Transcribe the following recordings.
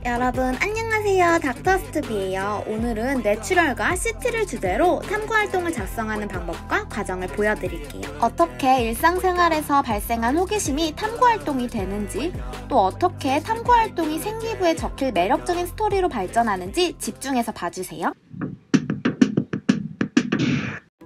여러분 안녕하세요. 닥터스투비예요. 오늘은 내추럴과 CT를 주제로 탐구활동을 작성하는 방법과 과정을 보여드릴게요. 어떻게 일상생활에서 발생한 호기심이 탐구활동이 되는지, 또 어떻게 탐구활동이 생기부에 적힐 매력적인 스토리로 발전하는지 집중해서 봐주세요.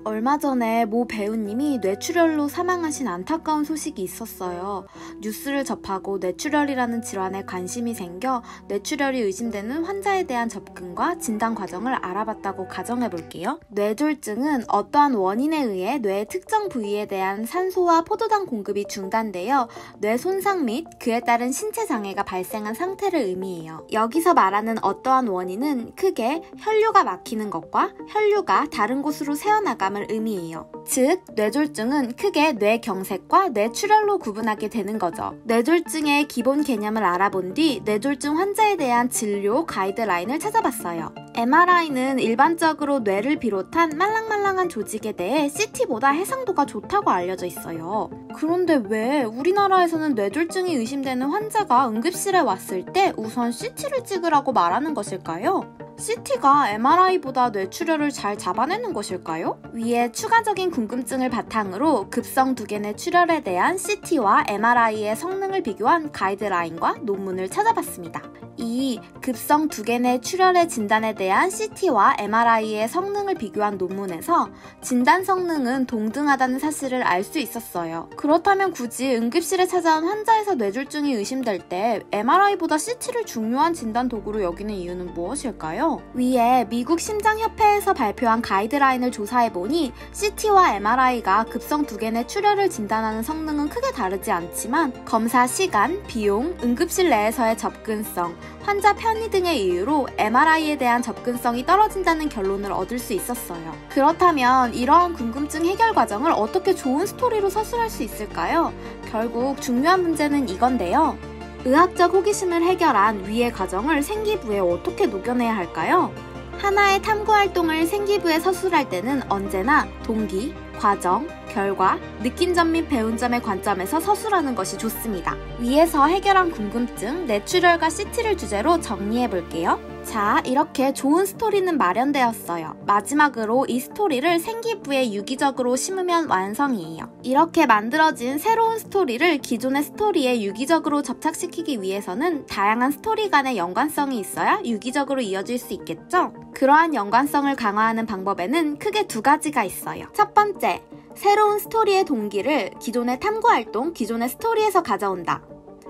얼마 전에 모 배우님이 뇌출혈로 사망하신 안타까운 소식이 있었어요. 뉴스를 접하고 뇌출혈이라는 질환에 관심이 생겨 뇌출혈이 의심되는 환자에 대한 접근과 진단 과정을 알아봤다고 가정해볼게요. 뇌졸중은 어떠한 원인에 의해 뇌의 특정 부위에 대한 산소와 포도당 공급이 중단되어 뇌 손상 및 그에 따른 신체 장애가 발생한 상태를 의미해요. 여기서 말하는 어떠한 원인은 크게 혈류가 막히는 것과 혈류가 다른 곳으로 새어나감을 의미해요. 즉, 뇌졸중은 크게 뇌경색과 뇌출혈로 구분하게 되는 거죠. 뇌졸중의 기본 개념을 알아본 뒤 뇌졸중 환자에 대한 진료 가이드라인을 찾아봤어요. MRI는 일반적으로 뇌를 비롯한 말랑말랑한 조직에 대해 CT보다 해상도가 좋다고 알려져 있어요. 그런데 왜 우리나라에서는 뇌졸중이 의심되는 환자가 응급실에 왔을 때 우선 CT를 찍으라고 말하는 것일까요? CT가 MRI보다 뇌출혈을 잘 잡아내는 것일까요? 위에 추가적인 궁금증을 바탕으로 급성 두개 뇌출혈에 대한 CT와 MRI의 성능을 비교한 가이드라인과 논문을 찾아봤습니다. 이 급성 두개 뇌출혈의 진단에 대한 CT와 MRI의 성능을 비교한 논문에서 진단 성능은 동등하다는 사실을 알 수 있었어요. 그렇다면 굳이 응급실에 찾아온 환자에서 뇌졸중이 의심될 때 MRI보다 CT를 중요한 진단 도구로 여기는 이유는 무엇일까요? 위에 미국 심장협회에서 발표한 가이드라인을 조사해보니 CT와 MRI가 급성 두개 뇌출혈을 진단하는 성능은 크게 다르지 않지만 검사 시간, 비용, 응급실 내에서의 접근성, 환자 편의 등의 이유로 MRI에 대한 접근성이 떨어진다는 결론을 얻을 수 있었어요. 그렇다면 이러한 궁금증 해결 과정을 어떻게 좋은 스토리로 서술할 수 있을까요? 결국 중요한 문제는 이건데요. 의학적 호기심을 해결한 위의 과정을 생기부에 어떻게 녹여내야 할까요? 하나의 탐구활동을 생기부에 서술할 때는 언제나 동기, 과정, 결과, 느낀 점 및 배운 점의 관점에서 서술하는 것이 좋습니다. 위에서 해결한 궁금증, 뇌출혈과 CT를 주제로 정리해볼게요. 자, 이렇게 좋은 스토리는 마련되었어요. 마지막으로 이 스토리를 생기부에 유기적으로 심으면 완성이에요. 이렇게 만들어진 새로운 스토리를 기존의 스토리에 유기적으로 접착시키기 위해서는 다양한 스토리 간의 연관성이 있어야 유기적으로 이어질 수 있겠죠? 그러한 연관성을 강화하는 방법에는 크게 두 가지가 있어요. 첫 번째, 새로운 스토리의 동기를 기존의 탐구활동, 기존의 스토리에서 가져온다.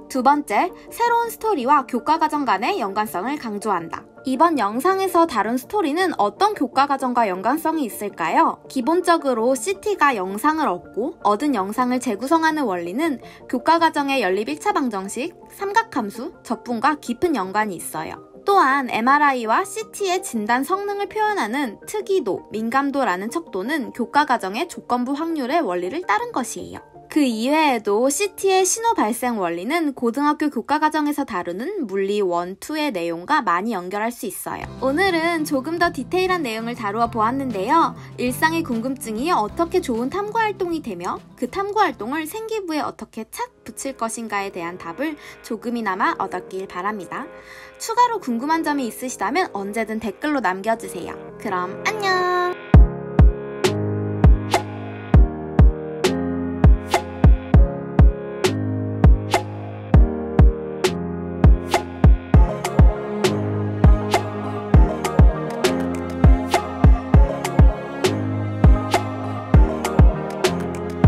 두 번째, 새로운 스토리와 교과과정 간의 연관성을 강조한다. 이번 영상에서 다룬 스토리는 어떤 교과과정과 연관성이 있을까요? 기본적으로 CT가 영상을 얻고 얻은 영상을 재구성하는 원리는 교과과정의 연립 1차 방정식, 삼각함수, 적분과 깊은 연관이 있어요. 또한 MRI와 CT의 진단 성능을 표현하는 특이도, 민감도라는 척도는 교과과정의 조건부 확률의 원리를 따른 것이에요. 그 이외에도 CT의 신호 발생 원리는 고등학교 교과과정에서 다루는 물리 1, 2의 내용과 많이 연결할 수 있어요. 오늘은 조금 더 디테일한 내용을 다루어 보았는데요. 일상의 궁금증이 어떻게 좋은 탐구활동이 되며 그 탐구활동을 생기부에 어떻게 착 붙일 것인가에 대한 답을 조금이나마 얻었길 바랍니다. 추가로 궁금한 점이 있으시다면 언제든 댓글로 남겨주세요. 그럼 안녕!